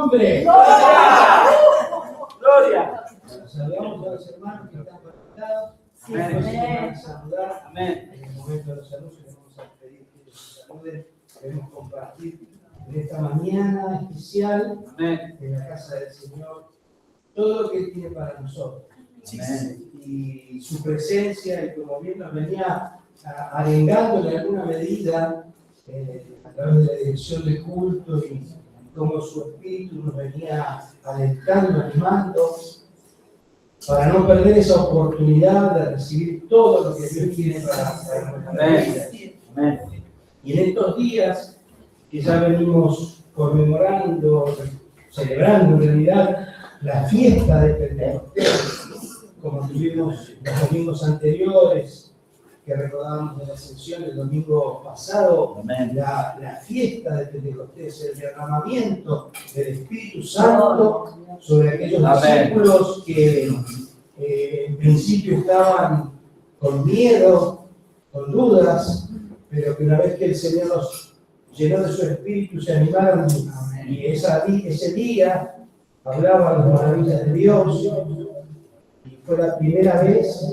nombre. ¡Gloria! ¡Gloria! Saludamos a los hermanos que están conectados. Amén. Saludar. Amén. En el momento de los anuncios les vamos a pedir que los saluden. Queremos compartir en esta mañana especial Amén. en la casa del Señor todo lo que Él tiene para nosotros. Amén. Y su presencia, y como bien nos venía arengando en alguna medida a través de la dirección de culto y como su espíritu nos venía alentando, animando, para no perder esa oportunidad de recibir todo lo que Dios tiene para nuestra vida. Amén. Y en estos días que ya venimos conmemorando, celebrando en realidad la fiesta de Pentecostés, como tuvimos los domingos anteriores, que recordábamos de la ascensión el domingo pasado, la fiesta de Pentecostés, el derramamiento del Espíritu Santo sobre aquellos discípulos que en principio estaban con miedo, con dudas, pero que una vez que el Señor los llenó de su Espíritu se animaron y ese día hablaban las maravillas de Dios. Y fue la primera vez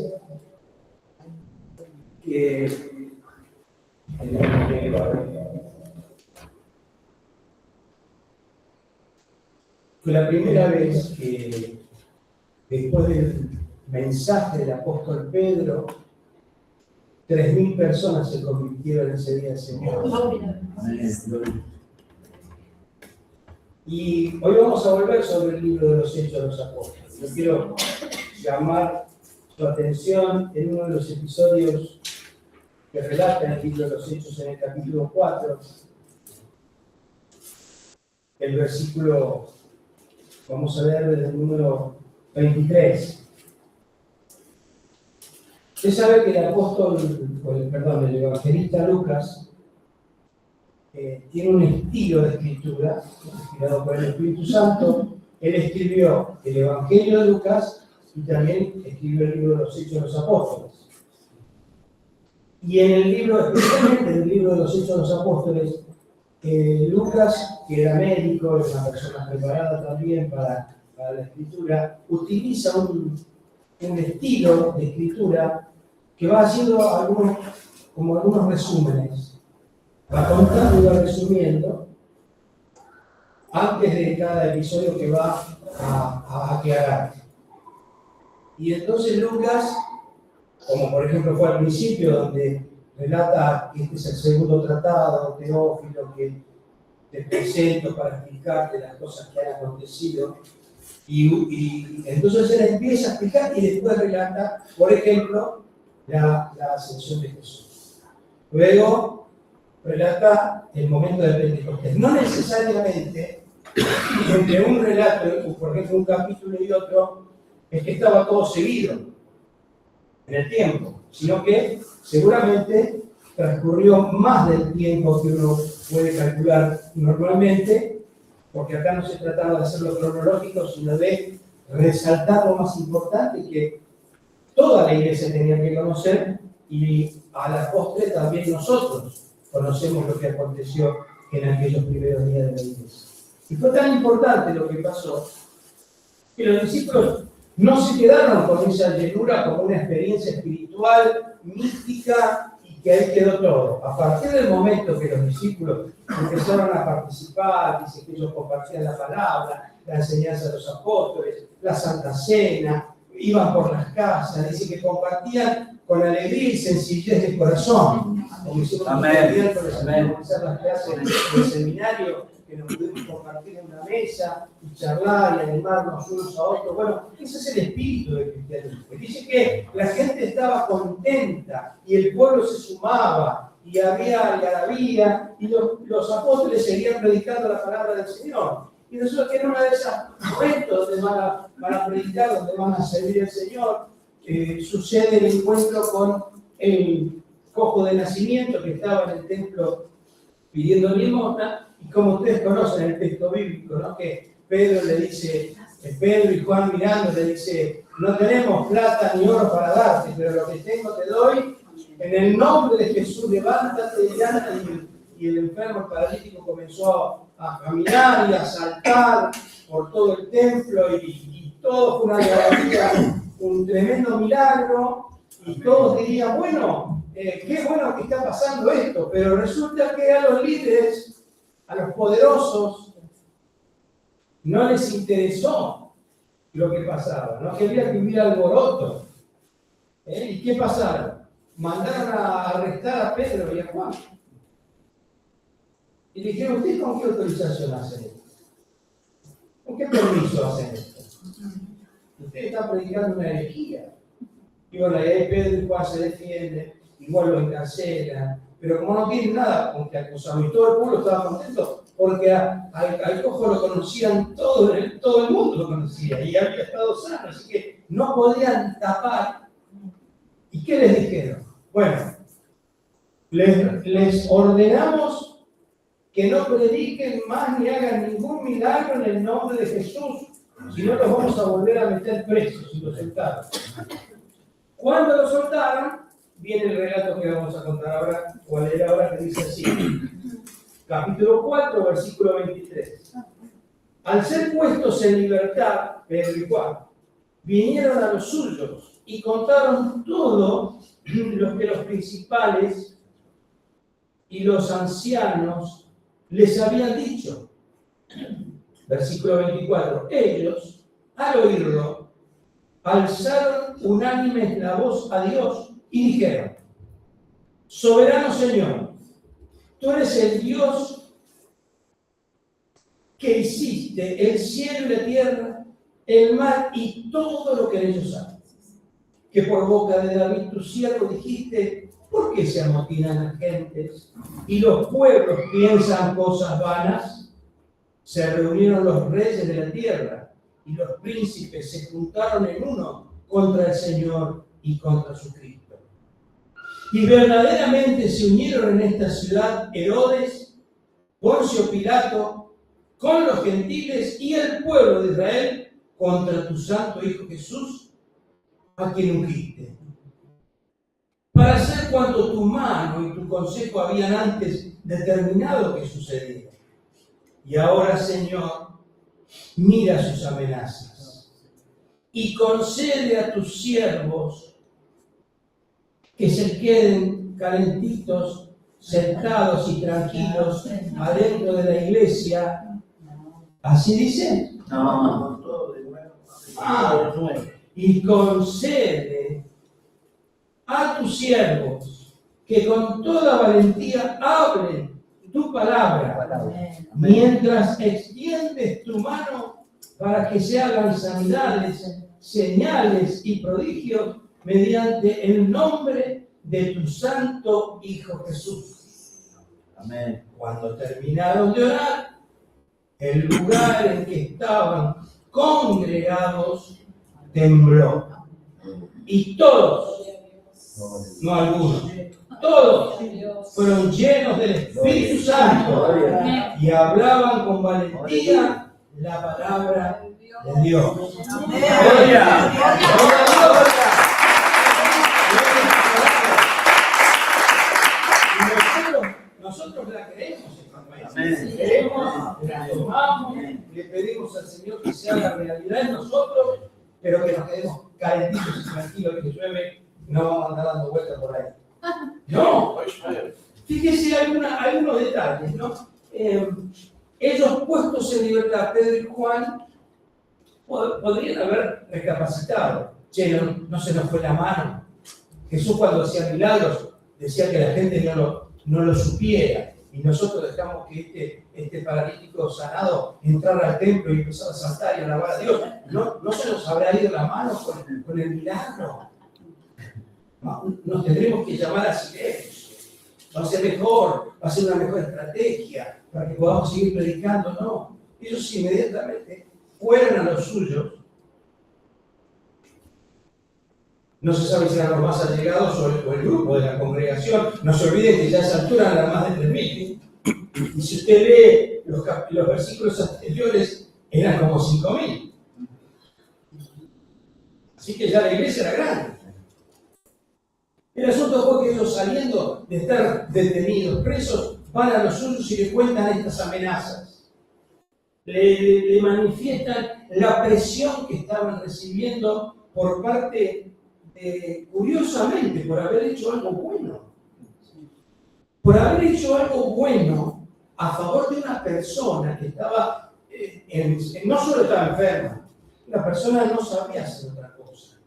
que después del mensaje del apóstol Pedro, 3.000 personas se convirtieron ese día al Señor. Y hoy vamos a volver sobre el libro de los Hechos de los Apóstoles. Yo quiero llamar su atención en uno de los episodios que relata el libro de los Hechos en el capítulo 4, el versículo, vamos a leer desde el número 23. Usted sabe que el evangelista Lucas tiene un estilo de escritura, inspirado por el Espíritu Santo. Él escribió el Evangelio de Lucas y también escribió el libro de los Hechos de los Apóstoles. Y en el libro, especialmente en el libro de los Hechos de los Apóstoles, Lucas, que era médico, era una persona preparada también para la escritura, utiliza un estilo de escritura que va haciendo algunos resúmenes. Va contando y va resumiendo antes de cada episodio que va a aclarar. Y entonces Lucas, como por ejemplo fue al principio, donde relata que este es el segundo tratado, Teófilo, que te presento para explicarte las cosas que han acontecido, y entonces él empieza a explicar y después relata, por ejemplo, la ascensión de Jesús. Luego relata el momento de Pentecostés. No necesariamente entre un relato, por ejemplo, un capítulo y otro, es que estaba todo seguido en el tiempo, sino que seguramente transcurrió más del tiempo que uno puede calcular normalmente, porque acá no se trataba de hacerlo cronológico, sino de resaltar lo más importante que toda la iglesia tenía que conocer, y a la postre también nosotros conocemos lo que aconteció en aquellos primeros días de la iglesia. Y fue tan importante lo que pasó que los discípulos no se quedaron con esa llenura como una experiencia espiritual, mística, y que ahí quedó todo. A partir del momento que los discípulos empezaron a participar, dice que ellos compartían la palabra, la enseñanza de los apóstoles, la Santa Cena, iban por las casas, dice que compartían con alegría y sencillez de corazón. Como hicimos el miércoles al comenzar las clases del seminario, que nos pudimos compartir en una mesa y charlar y animarnos unos a otros. Bueno, ese es el espíritu del cristianismo. Dice que la gente estaba contenta y el pueblo se sumaba y había algarabía y los apóstoles seguían predicando la palabra del Señor. Y nosotros tenemos una de esos momentos donde van a predicar, donde van a servir al Señor. Sucede el encuentro con el cojo de nacimiento que estaba en el templo pidiendo limosna. Y como ustedes conocen el texto bíblico, ¿no? Que Pedro y Juan mirando le dice: no tenemos plata ni oro para darte, pero lo que tengo te doy. En el nombre de Jesús, levántate y anda. Y el enfermo, el paralítico, comenzó a caminar y a saltar por todo el templo y todo fue una maravilla, un tremendo milagro y todos dirían, bueno, qué bueno que está pasando esto, pero resulta que a los líderes, a los poderosos, no les interesó lo que pasaba, no querían que hubiera alboroto. ¿Y qué pasaron? Mandaron a arrestar a Pedro y a Juan. Y le dijeron, ¿ustedes con qué autorización hacen esto? ¿Con qué permiso hacen esto? Ustedes están predicando una herejía. Y bueno, ahí Pedro y Juan se defienden, igual lo encarcelan, pero como no tienen nada con que acusarlo, y todo el pueblo estaba contento, porque al cojo lo conocían todo el mundo lo conocía, y había estado sano, así que no podían tapar. ¿Y qué les dijeron? Bueno, les ordenamos que no prediquen más ni hagan ningún milagro en el nombre de Jesús, si no los vamos a volver a meter presos y los soltaron. Cuando los soltaron, viene el relato que vamos a contar ahora, o a leer ahora, que dice así. Capítulo 4, versículo 23. Al ser puestos en libertad, Pedro y Juan, vinieron a los suyos y contaron todo lo que los principales y los ancianos les habían dicho. Versículo 24. Ellos, al oírlo, alzaron unánimes la voz a Dios y dijeron: Soberano Señor, tú eres el Dios que hiciste el cielo y la tierra, el mar y todo lo que en ellos hay. Que por boca de David tu siervo dijiste: ¿por qué se amotinan las gentes y los pueblos piensan cosas vanas? Se reunieron los reyes de la tierra y los príncipes se juntaron en uno contra el Señor y contra su Cristo. Y verdaderamente se unieron en esta ciudad Herodes, Poncio Pilato, con los gentiles y el pueblo de Israel contra tu santo Hijo Jesús, a quien ungiste, para hacer cuanto tu mano y tu consejo habían antes determinado que sucediera. Y ahora, Señor, mira sus amenazas y concede a tus siervos que se queden calentitos, sentados y tranquilos adentro de la iglesia. ¿Así dice? No. Y concede a tus siervos que con toda valentía hablen tu palabra, mientras extiendes tu mano para que se hagan sanidades, señales y prodigios mediante el nombre de tu santo Hijo Jesús. Amén. Cuando terminaron de orar, el lugar en que estaban congregados tembló. Y todos, no algunos, todos fueron llenos del Espíritu Santo y hablaban con valentía la palabra de Dios. Gloria. Y nosotros la creemos, creemos, la tomamos, le pedimos al Señor que se haga realidad en nosotros, pero que nos quedemos calentitos y tranquilos, que llueve, no vamos a andar dando vueltas por ahí. No, fíjese algunos detalles, ¿no? Ellos puestos en libertad, Pedro y Juan, podrían haber recapacitado. Che, no se nos fue la mano. Jesús, cuando hacía milagros, decía que la gente no lo supiera. Y nosotros dejamos que este paralítico sanado entrara al templo y empezara a saltar y a alabar a Dios. No se nos habrá ido la mano con el milagro. Nos tendremos que llamar a silencio. Va a ser mejor, va a ser una mejor estrategia para que podamos seguir predicando. No, ellos inmediatamente fueron a los suyos. No se sabe si eran los más allegados o el grupo de la congregación. No se olviden que ya a esa altura eran más de 3.000. Y si usted lee los versículos anteriores, eran como 5.000. Así que ya la iglesia era grande. El asunto fue que ellos, saliendo de estar detenidos, presos, van a los suyos y le cuentan estas amenazas. le manifiestan la presión que estaban recibiendo por parte curiosamente, por haber hecho algo bueno. Por haber hecho algo bueno a favor de una persona que estaba, no solo estaba enferma, la persona no sabía hacer otra cosa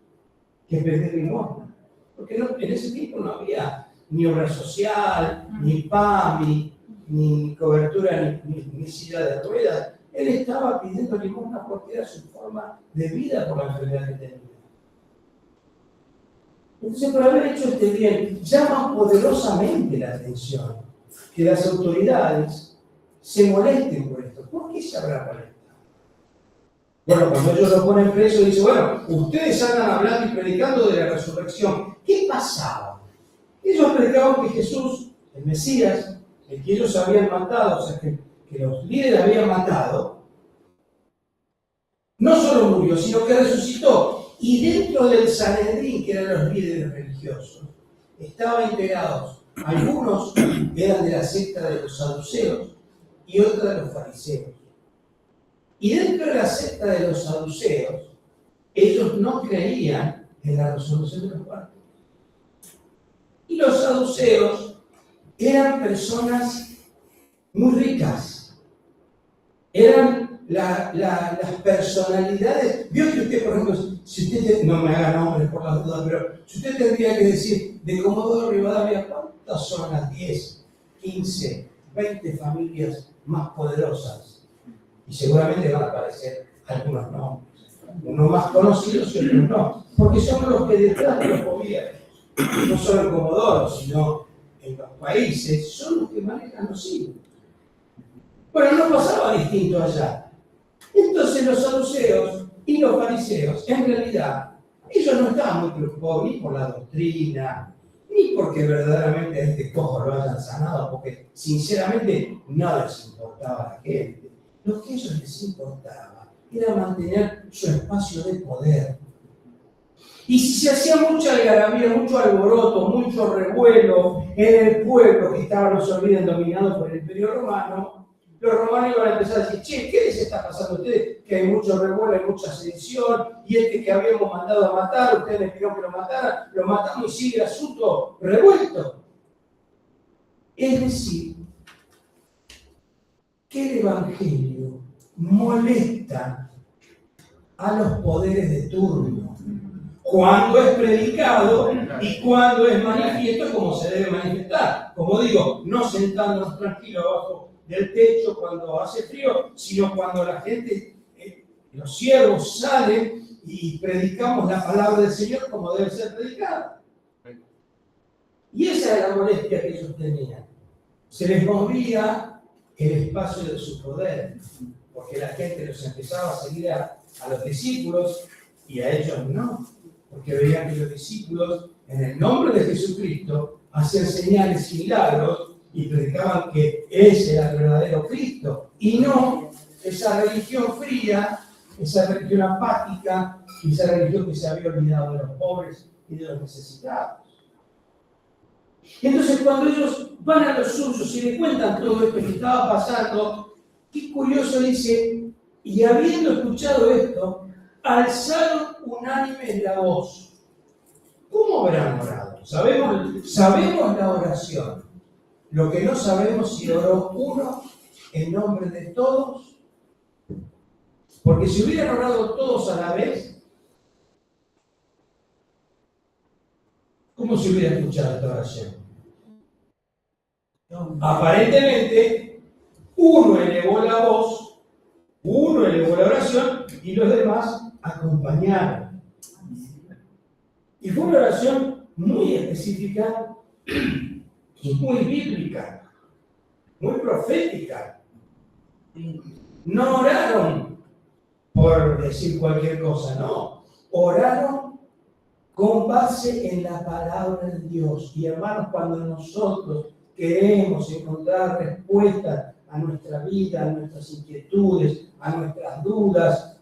que pedir limosna. Porque en ese tiempo no había ni obra social, ni PAMI, ni cobertura, ni silla de ruedas. Él estaba pidiendo limosna porque era su forma de vida por la enfermedad que tenía. Entonces, por haber hecho este bien, llama poderosamente la atención que las autoridades se molesten por esto. ¿Por qué se habrá molestado? Bueno, cuando ellos lo ponen preso, dice, bueno, ustedes andan hablando y predicando de la resurrección. ¿Qué pasaba? Ellos predicaban que Jesús, el Mesías, el que ellos habían matado, o sea, que los líderes habían matado, no solo murió, sino que resucitó. Y dentro del Sanedrín, que eran los líderes religiosos, estaban integrados algunos que eran de la secta de los saduceos y otros de los fariseos. Y dentro de la secta de los saduceos, ellos no creían en la resurrección de los muertos. Y los saduceos eran personas muy ricas, eran las personalidades. Vio que usted, por ejemplo, si usted, no me haga nombres por las dudas, pero si usted tendría que decir de Comodoro Rivadavia, ¿cuántas son las 10, 15, 20 familias más poderosas? Y seguramente van a aparecer algunos nombres, unos más conocidos y otros no, porque son los que detrás de los gobiernos, no solo en Comodoro, sino en los países, son los que manejan los hilos. Bueno, no pasaba distinto allá. Entonces los saduceos y los fariseos, en realidad, ellos no estaban muy preocupados ni por la doctrina, ni porque verdaderamente a este cojo lo hayan sanado, porque sinceramente no les importaba a la gente. Lo que a ellos les importaba era mantener su espacio de poder. Y si se hacía mucha algarabía, mucho alboroto, mucho revuelo en el pueblo que estaba, no se olviden, dominado por el Imperio Romano, los romanos iban a empezar a decir, che, ¿qué les está pasando a ustedes? Que hay mucho revuelo, hay mucha sedición, y este que habíamos mandado a matar, ustedes les pidieron que lo mataran, lo matamos y sigue el asunto revuelto. Es decir, que el Evangelio molesta a los poderes de turno, cuando es predicado y cuando es manifiesto como se debe manifestar. Como digo, no sentándonos tranquilos abajo del techo cuando hace frío, sino cuando la gente, los siervos salen y predicamos la palabra del Señor como debe ser predicada. Y esa era la molestia que ellos tenían. Se les movía el espacio de su poder, porque la gente los empezaba a seguir a los discípulos y a ellos no, porque veían que los discípulos, en el nombre de Jesucristo, hacían señales y milagros y predicaban que ese era el verdadero Cristo, y no esa religión fría, esa religión apática, y esa religión que se había olvidado de los pobres y de los necesitados. Entonces, cuando ellos van a los suyos y le cuentan todo esto que estaba pasando, qué curioso dice, y habiendo escuchado esto, alzaron unánime la voz. ¿Cómo habrán orado? Sabemos la oración. Lo que no sabemos si oró uno en nombre de todos, porque si hubieran orado todos a la vez, ¿cómo se hubiera escuchado esta oración? Aparentemente, uno elevó la voz, uno elevó la oración y los demás acompañaron. Y fue una oración muy específica y muy bíblica, muy profética. No oraron por decir cualquier cosa, no. Oraron con base en la palabra de Dios. Y hermanos, cuando nosotros queremos encontrar respuestas a nuestra vida, a nuestras inquietudes, a nuestras dudas,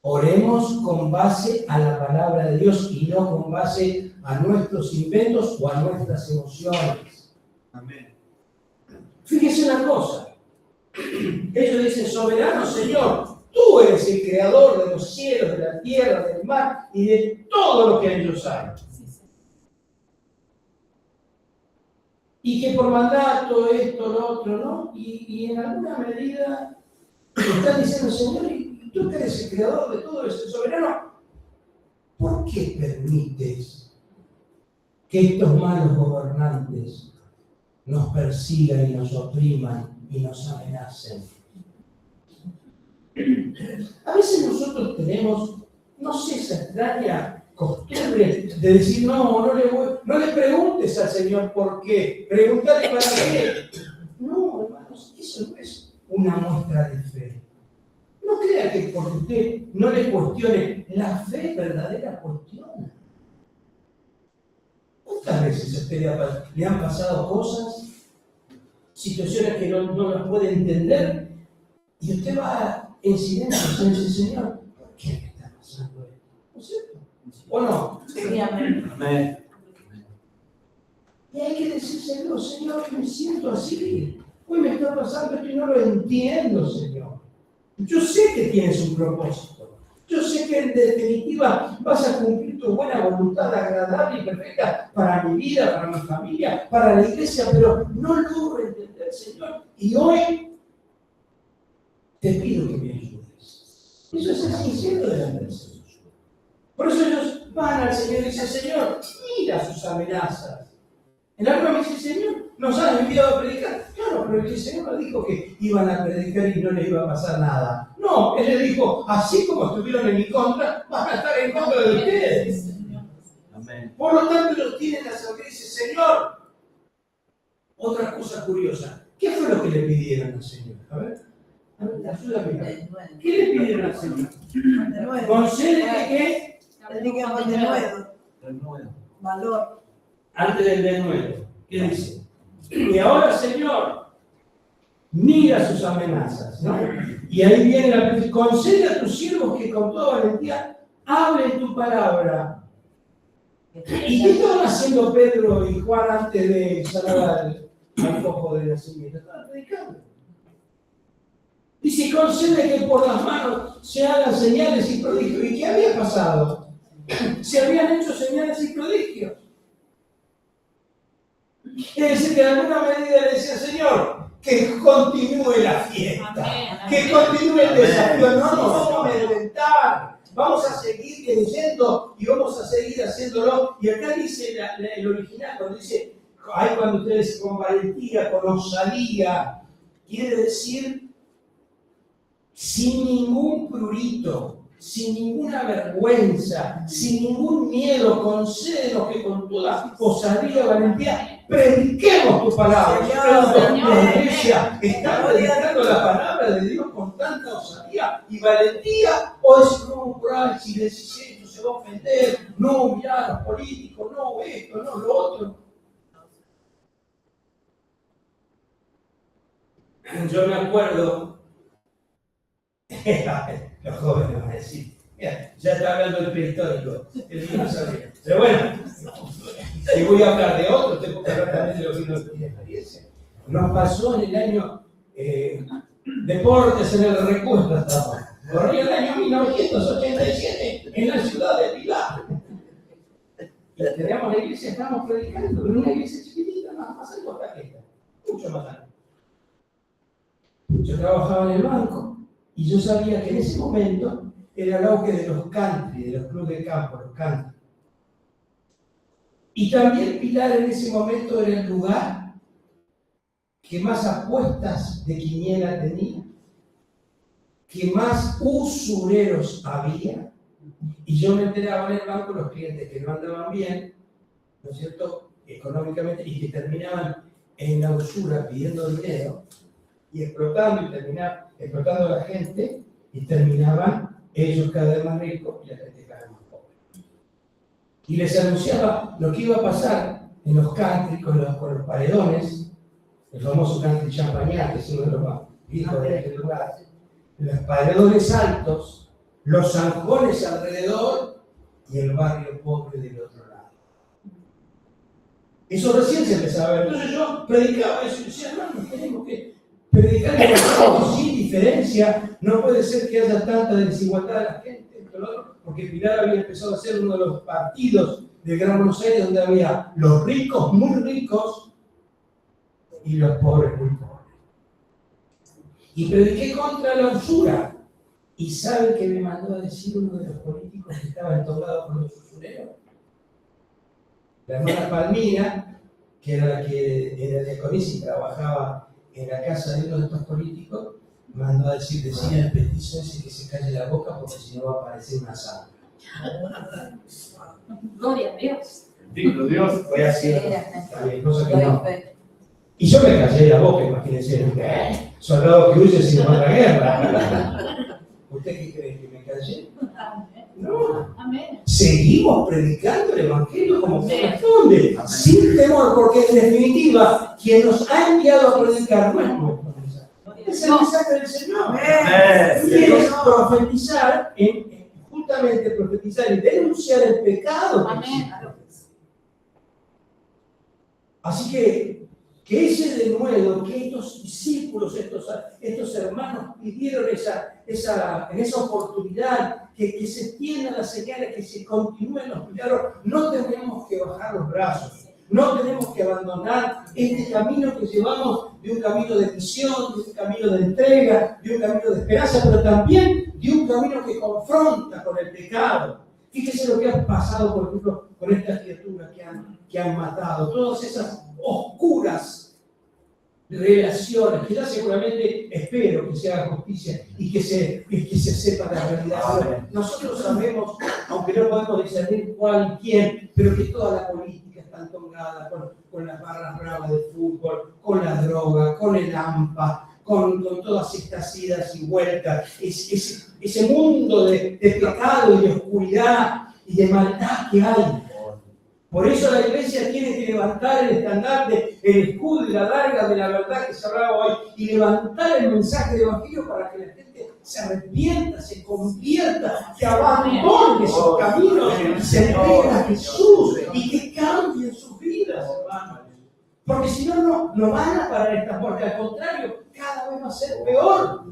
oremos con base a la palabra de Dios y no con base a nuestros inventos o a nuestras emociones. Amén. Fíjese una cosa, Ellos dicen, soberano Señor, tú eres el creador de los cielos, de la tierra, del mar y de todo lo que en ellos hay. Y que por mandato, esto, lo otro, ¿no? Y en alguna medida están diciendo, Señor, y tú que eres el creador de todo, eres el soberano, ¿por qué permites que estos malos gobernantes nos persigan y nos opriman y nos amenacen? A veces nosotros tenemos, no sé, esa extraña costumbre de decir, no le preguntes al Señor por qué, pregúntale para qué. No, hermanos, eso no es una muestra de fe. No crea que porque usted no le cuestione, la fe verdadera cuestiona. ¿Cuántas veces a usted le han pasado cosas, situaciones que no las puede entender, y usted va en silencio y dice, Señor, ¿por qué me está pasando esto? ¿No es cierto? ¿O no? Sí, amén. Amén. Y hay que decírselo, Señor, me siento así. Hoy me está pasando esto y no lo entiendo, Señor. Yo sé que tienes un propósito. Yo sé que en definitiva vas a cumplir tu buena voluntad agradable y perfecta para mi vida, para mi familia, para la iglesia, pero no logro entender, Señor. Y hoy te pido que me ayudes. Eso es el sincero delante del Señor. Por eso ellos van al Señor y dicen, Señor, mira sus amenazas. En alguna me dice, Señor, nos han enviado a predicar. Claro, pero el Señor no dijo que iban a predicar y no les iba a pasar nada. No, Él les dijo, así como estuvieron en mi contra, van a estar en contra de ustedes. Amén. Por lo tanto, ellos tienen la sabiduría y dicen, Señor, otra cosa curiosa, ¿qué fue lo que le pidieron al Señor? A ver, ayúdame. ¿Qué le pidieron al Señor? Concédele que Valor. antes del denuedo, ¿qué dice? Y ahora, Señor, mira sus amenazas, ¿no? Y ahí viene la concede a tus siervos que con toda valentía hablen tu palabra. ¿Y qué estaban haciendo Pedro y Juan antes de sanar al cojo de nacimiento? Estaban predicando. Dice, concede que por las manos se hagan señales y prodigios. ¿Y qué había pasado? Se habían hecho señales y prodigios. Es decir, que de alguna medida le decía, Señor, que continúe la fiesta, que continúe el desafío, no nos vamos a amedrentar, vamos a seguir creyendo y vamos a seguir haciéndolo. Y acá dice el original, cuando dice, ay, cuando ustedes con valentía, con osadía, quiere decir sin ningún prurito, sin ninguna vergüenza, sin ningún miedo, concédenos que con toda osadía y valentía prediquemos tu palabra. La iglesia está predicando la palabra de Dios con tanta osadía y valentía, o decir, no, por ahí, si decís esto se va a ofender, no, mirá, los políticos, no, esto, no, lo otro. Yo me acuerdo, los jóvenes van a decir, mira, ya está hablando del prehistórico, el niño no sabía. Pero bueno, si voy a hablar de otro, tengo que hablar también de lo que uno tiene experiencia. Nos pasó en el año deportes en el recuerdo estamos. Corría el año 1987 en la ciudad de Pilar. Y teníamos la iglesia, estábamos predicando, en una iglesia chiquitita, más alto que esta, mucho más alto. Yo trabajaba en el banco y yo sabía que en ese momento era el auge de los country, de los clubes de campo, los country. Y también Pilar en ese momento era el lugar que más apuestas de quiniela tenía, que más usureros había. Y yo me enteraba en el banco los clientes que no andaban bien, ¿no es cierto?, económicamente, y que terminaban en la usura pidiendo dinero y explotando a la gente, y terminaban ellos cada vez más ricos y la gente cada vez más pobre. Y les anunciaba lo que iba a pasar en los country con los paredones, el famoso country Champagnat, que es uno de los más viejos de este lugar, los paredones altos, los zanjones alrededor y el barrio pobre del otro lado. Eso recién se empezaba a ver. Entonces yo predicaba eso y decía, hermano, tenemos que Predicar el Evangelio sin diferencia, no puede ser que haya tanta desigualdad de la gente, porque Pilar había empezado a ser uno de los partidos del Gran Buenos Aires donde había los ricos muy ricos y los pobres muy pobres. Y prediqué contra la usura. ¿Y sabe qué me mandó a decir uno de los políticos que estaba entongado por los usureros? La hermana Palmira, que era la que era diaconisa y trabajaba en la casa de uno de estos políticos, mandó a decir, decía el petiso ese que se calle la boca porque si no va a aparecer una sangre. Gloria a Dios. Bendito Dios. Voy a decir cosa que no. Y yo me callé la boca, imagínense, soldado que huye sin la guerra. ¿Usted qué cree que me callé? No. Amén. Seguimos predicando el Evangelio como corresponde, sin temor, porque en definitiva, quien nos ha enviado a predicar no es nuestro mensaje. Es el mensaje del Señor. Amén. Y es profetizar, justamente profetizar y denunciar el pecado. Amén. Así que ese denuedo, que estos discípulos, estos hermanos pidieron en esa oportunidad, que se extiendan las señales, que se continúen los milagros, no tenemos que bajar los brazos, no tenemos que abandonar este camino que llevamos, de un camino de misión, de un camino de entrega, de un camino de esperanza, pero también de un camino que confronta con el pecado. Fíjese lo que ha pasado, por ejemplo, con estas criaturas que han matado, todas esas oscuras relaciones, que ya seguramente espero que se haga justicia y que se sepa la realidad. Ahora, nosotros sabemos, aunque no podemos discernir cuál y quién, pero que toda la política está entongada con las barras bravas de fútbol, con la droga, con el AMPA, con todas estas idas y vueltas, ese mundo de pecado y de oscuridad y de maldad que hay. Por eso la iglesia tiene que levantar el estandarte, el escudo y la larga de la verdad que se hablaba hoy, y levantar el mensaje del Evangelio para que la gente se arrepienta, se convierta, que abandone sus caminos y se entreguen a Jesús y que cambien sus vidas, hermanos. Porque si no, no van a parar estas puertas, al contrario, cada vez va a ser peor.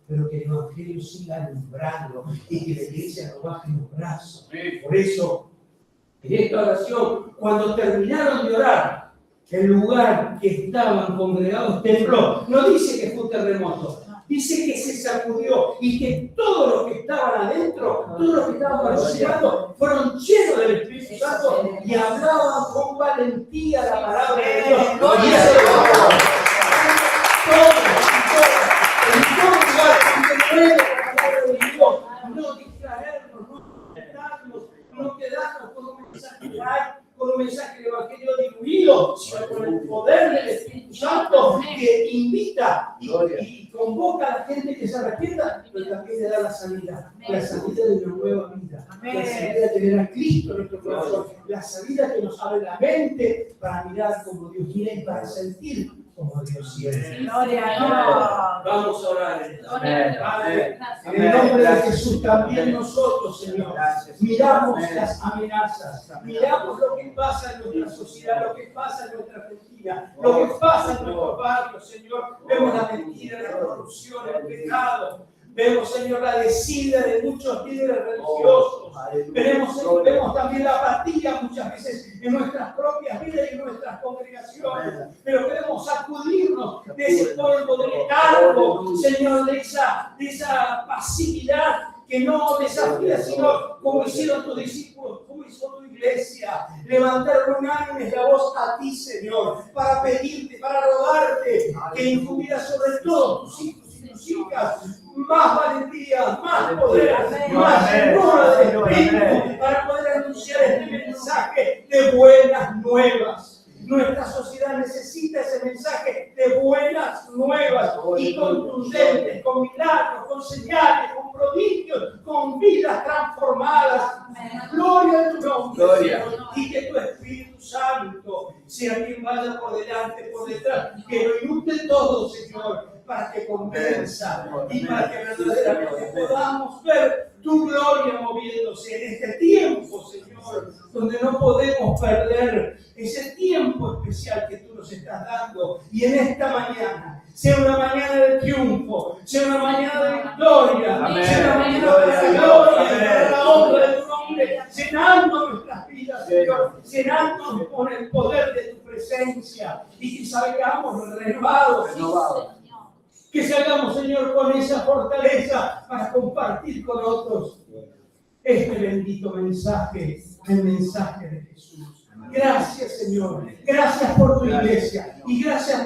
Pero que el Evangelio siga alumbrando y que la iglesia no baje los brazos. Por eso, en esta oración, cuando terminaron de orar, el lugar que estaban congregados tembló. No dice que fue un terremoto, dice que se sacudió y que todos los que estaban adentro, todos los que estaban participando, fueron llenos del Espíritu Santo y hablaban con valentía la palabra de Dios. Y eso es en todo lugar donde cree la palabra de Dios, no distraernos, no despertarnos, no quedarnos con un mensaje light, con un mensaje de evangelio diluido, sino con el poder del Espíritu Santo que invita y convoca a la gente que se arrepienta, pero también le da la sanidad de una nueva vida, la salida de tener a Cristo en nuestro corazón, la salida que nos abre la mente para mirar como Dios quiere y para sentir como Dios quiere. Gloria a Dios. Vamos a orar. Amén. En el nombre de Jesús, también nosotros, Señor, miramos las amenazas, miramos lo que pasa en nuestra sociedad, lo que pasa en nuestra Argentina, lo que pasa en nuestros barrios, Señor. Vemos la mentira, la corrupción, el pecado. Vemos, Señor, la desidia de muchos líderes religiosos. Vemos también la apatía muchas veces en nuestras propias vidas y en nuestras congregaciones. Pero queremos sacudirnos de ese polvo de letargo, Señor, de esa pasividad que no desafía, sino como hicieron tus discípulos, como hizo tu iglesia. Levantar unánimes la voz a ti, Señor, para pedirte, para rogarte que infundieras sobre todos tus hijos y tus hijas más valentía, más poder, más llenura de Espíritu para poder anunciar este mensaje de buenas nuevas. Nuestra sociedad necesita ese mensaje de buenas nuevas y contundentes, con milagros, con señales, con prodigios, con vidas transformadas. Gloria a tu nombre, Señor, y que tu Espíritu Santo sea quien vaya por delante, por detrás, que lo inunde todo, Señor. para que convenza y para que verdaderamente podamos ver tu gloria moviéndose en este tiempo, Señor, donde no podemos perder ese tiempo especial que tú nos estás dando. Y en esta mañana, sea una mañana de triunfo, sea una mañana de victoria, Amén. sea una mañana para la gloria y para la honra de tu nombre, llenando nuestras vidas, Señor, llenándonos con el poder de tu presencia y que salgamos renovados. Que salgamos, Señor, con esa fortaleza para compartir con otros este bendito mensaje, el mensaje de Jesús. Gracias, Señor. Gracias por tu iglesia y gracias